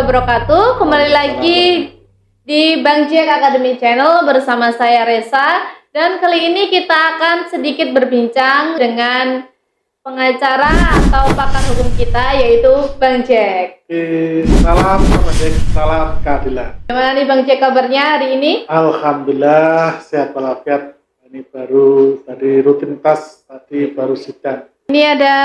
wabarakatuh. Kembali lagi di Bang Jack Academy Channel bersama saya Resa. Dan kali ini kita akan sedikit berbincang dengan pengacara atau pakar hukum kita, yaitu Bang Jack. Salam Bang Jack, salam keadilan. Gimana nih Bang Jack kabarnya hari ini? Alhamdulillah sehat walafiat. Ini baru tadi rutinitas, tadi baru sidang. Ini ada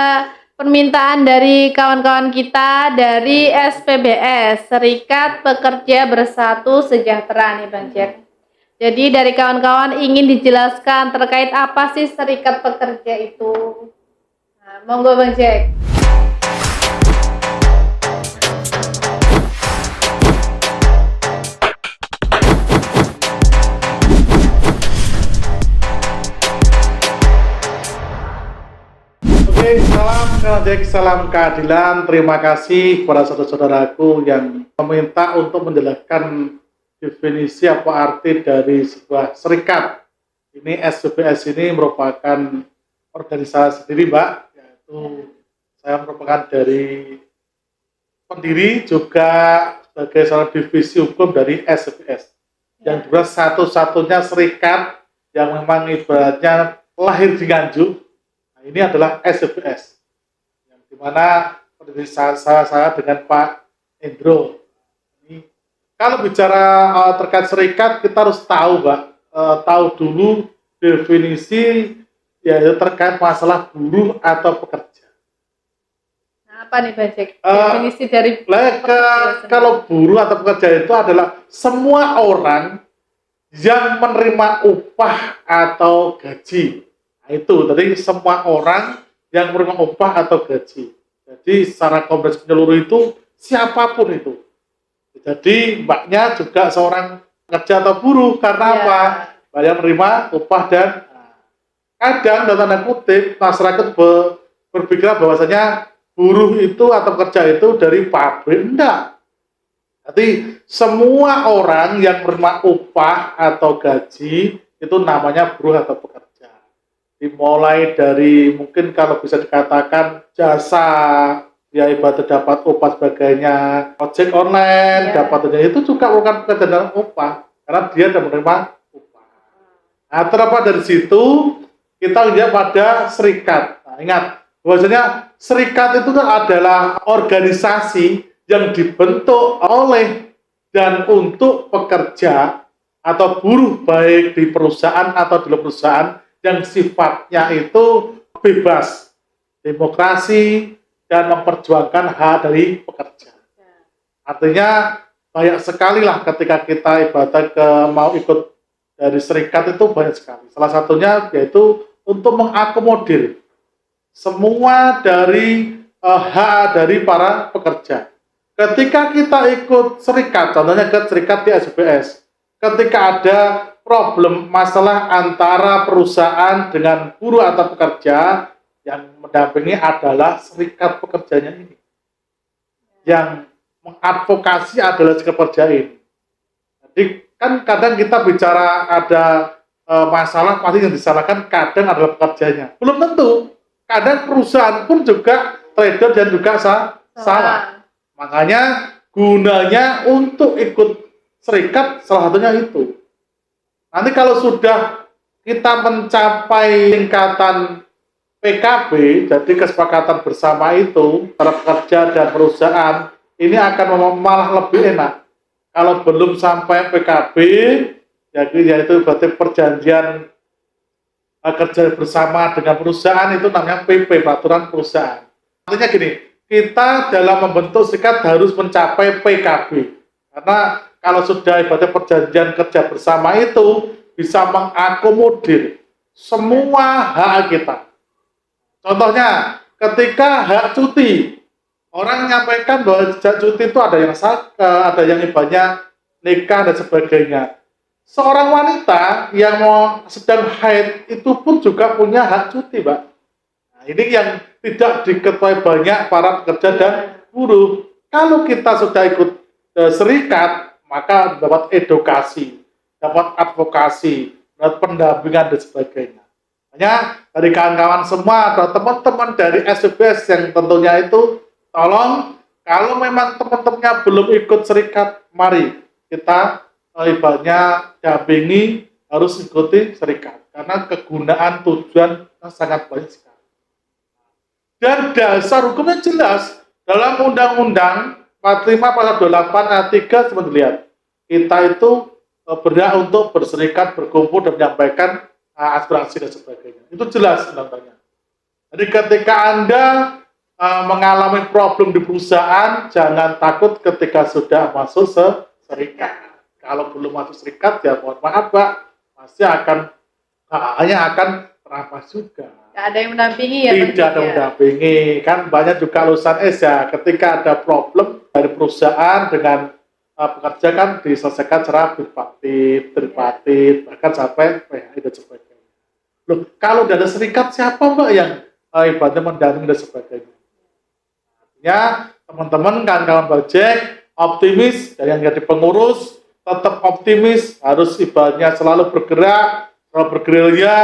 permintaan dari kawan-kawan kita dari SPBS, Serikat Pekerja Bersatu Sejahtera nih Bang Jack. Jadi dari kawan-kawan ingin dijelaskan terkait apa sih Serikat Pekerja itu. Nah, monggo Bang Jack. Oke, salam Bang Jack, salam keadilan. Terima kasih kepada saudara-saudaraku yang meminta untuk menjelaskan definisi apa arti dari sebuah serikat. Ini SPBS ini merupakan organisasi sendiri, Mbak. Yaitu saya merupakan dari pendiri juga sebagai salah divisi hukum dari SPBS. Yang juga satu-satunya serikat yang memang ibaratnya lahir di Nganjuk. Nah, ini adalah SPBS. Yang dimana pendiri saya dengan Pak Endro. Kalau bicara terkait serikat, kita harus tahu, Mbak, tahu dulu definisi yaitu terkait masalah buruh atau pekerja. Nah, apa nih Bang Jack? Definisi dari kalau buruh atau pekerja itu adalah semua orang yang menerima upah atau gaji. Nah, itu tadi semua orang yang menerima upah atau gaji. Jadi secara komprehensif menyeluruh itu siapapun itu. Jadi mbaknya juga seorang pekerja atau buruh karena apa? Banyak menerima upah dan kadang dalam tanda kutip masyarakat berpikir bahwasanya buruh itu atau pekerja itu dari pabrik. Enggak. Jadi semua orang yang menerima upah atau gaji itu namanya buruh atau pekerja. Dimulai dari mungkin kalau bisa dikatakan jasa, ya ibarat dapat upah sebagainya, ojek online, dapat itu juga merupakan pekerjaan dalam upah karena dia sudah menerima upah. Nah, terlepas dari situ kita lihat pada serikat. Nah, ingat bahwasanya serikat itu adalah organisasi yang dibentuk oleh dan untuk pekerja atau buruh baik di perusahaan atau di luar perusahaan yang sifatnya itu bebas, demokrasi, dan memperjuangkan hak dari pekerja. Artinya banyak sekali lah ketika kita ibaratnya mau ikut dari serikat itu banyak sekali. Salah satunya yaitu untuk mengakomodir semua dari hak dari para pekerja. Ketika kita ikut serikat, contohnya ke serikat di SPBS, ketika ada problem masalah antara perusahaan dengan buruh atau pekerja, yang mendampingi adalah serikat pekerjanya ini. Yang mengadvokasi adalah serikat pekerja ini. Jadi kan kadang kita bicara ada masalah, pasti yang disalahkan kadang adalah pekerjanya. Belum tentu. Kadang perusahaan pun juga trader dan juga salah. Makanya gunanya untuk ikut serikat salah satunya itu. Nanti kalau sudah kita mencapai tingkatan PKB, jadi kesepakatan bersama itu para pekerja dan perusahaan ini akan malah lebih enak. Kalau belum sampai PKB, yaitu berarti perjanjian kerja bersama dengan perusahaan itu namanya PP, peraturan perusahaan. Artinya gini, kita dalam membentuk serikat harus mencapai PKB. Karena kalau sudah ibaratnya perjanjian kerja bersama itu bisa mengakomodir semua hak kita. Contohnya, ketika hak cuti, orang menyampaikan bahwa hak cuti itu ada yang ada yang ibaratnya nikah dan sebagainya. Seorang wanita yang mau sedang haid itu pun juga punya hak cuti, Mbak. Nah, ini yang tidak diketahui banyak para pekerja dan buruh. Kalau kita sudah ikut serikat, maka dapat edukasi, dapat advokasi, dapat pendampingan dan sebagainya. Hanya dari kawan-kawan semua atau teman-teman dari SPBS yang tentunya itu tolong Kalau memang teman-temannya belum ikut serikat, mari kita ibaratnya dampingi harus ikuti serikat. Karena kegunaan tujuan sangat banyak sekali. Dan dasar hukumnya jelas. Dalam Undang-Undang 45 pasal 28 ayat 3 seperti dilihat. Kita itu berhak untuk berserikat, berkumpul, dan menyampaikan aspirasi dan sebagainya. Itu jelas undang-undangnya. Jadi ketika Anda mengalami problem di perusahaan, jangan takut ketika sudah masuk serikat. Kalau belum masuk serikat, ya mohon maaf Pak, pasti akan hanya akan terampas juga. Tidak ada yang mendampingi ya? Tidak ada yang mendampingi. Kan banyak juga lulusan S ya, ketika ada problem dari perusahaan dengan pekerja kan diselesaikan secara tripartit, bahkan sampai PHI dan sebagainya. Loh, kalau tidak ada serikat, siapa Mbak yang ibaratnya mendampingi dan sebagainya? Ya, teman-teman kawan-kawan Bajek optimis, dan yang jadi pengurus tetap optimis, harus ibaratnya selalu bergerak, selalu bergerilya.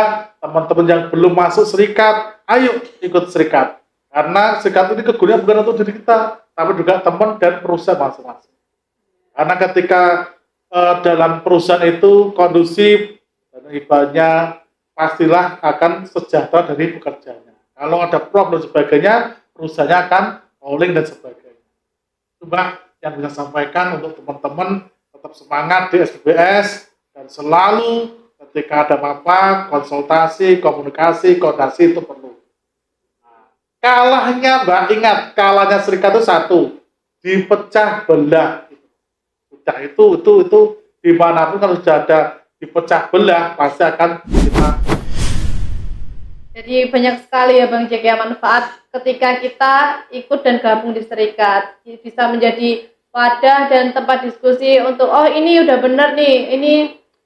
Teman-teman yang belum masuk serikat, ayo ikut serikat, karena serikat ini kegunaan bukan untuk diri kita, tapi juga teman dan perusahaan masing-masing. Karena ketika dalam perusahaan itu kondusif, dan ibaratnya pastilah akan sejahtera dari pekerjanya. Kalau ada problem dan sebagainya, perusahaannya akan rolling dan sebagainya. Coba yang bisa sampaikan untuk teman-teman tetap semangat di SPBS, dan selalu ketika ada apa-apa, konsultasi, komunikasi, koordinasi itu perlu. Nah, kalahnya Mbak, ingat, kalahnya serikat itu satu, dipecah belah. Pecah itu dimanapun kalau sudah ada dipecah belah, pasti akan kita. Jadi banyak sekali ya Bang Jack ya manfaat ketika kita ikut dan gabung di serikat. Bisa menjadi wadah dan tempat diskusi untuk, oh ini udah bener nih, ini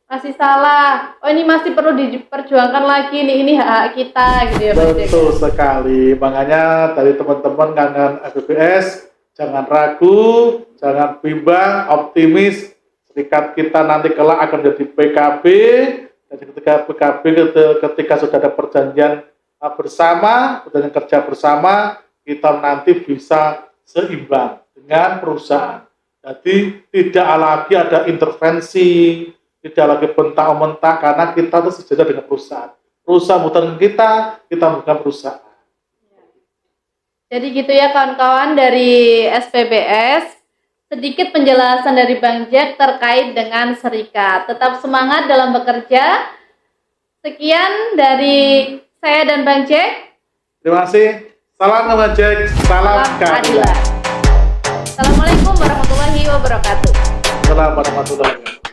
masih salah, oh ini masih perlu diperjuangkan lagi nih, ini hak kita gitu ya Bang Jack. Betul sekali, makanya dari teman-teman kangen SPBS, jangan ragu, jangan bimbang, optimis. Serikat kita nanti kelak akan jadi PKB, dan ketika PKB ketika sudah ada perjanjian bersama, perjanjian kerja bersama, kita nanti bisa seimbang dengan perusahaan. Jadi tidak lagi ada intervensi, tidak lagi bentak-mentak, karena kita itu sejajar dengan perusahaan. Perusahaan bukan kita bukan perusahaan. Jadi gitu ya kawan-kawan dari SPBS. Sedikit penjelasan dari Bang Jack terkait dengan serikat. Tetap semangat dalam bekerja. Sekian dari saya dan Bang Jack. Terima kasih. Salam Bang Jack. Salam keadilan. Assalamualaikum warahmatullahi wabarakatuh. Assalamualaikum warahmatullahi wabarakatuh.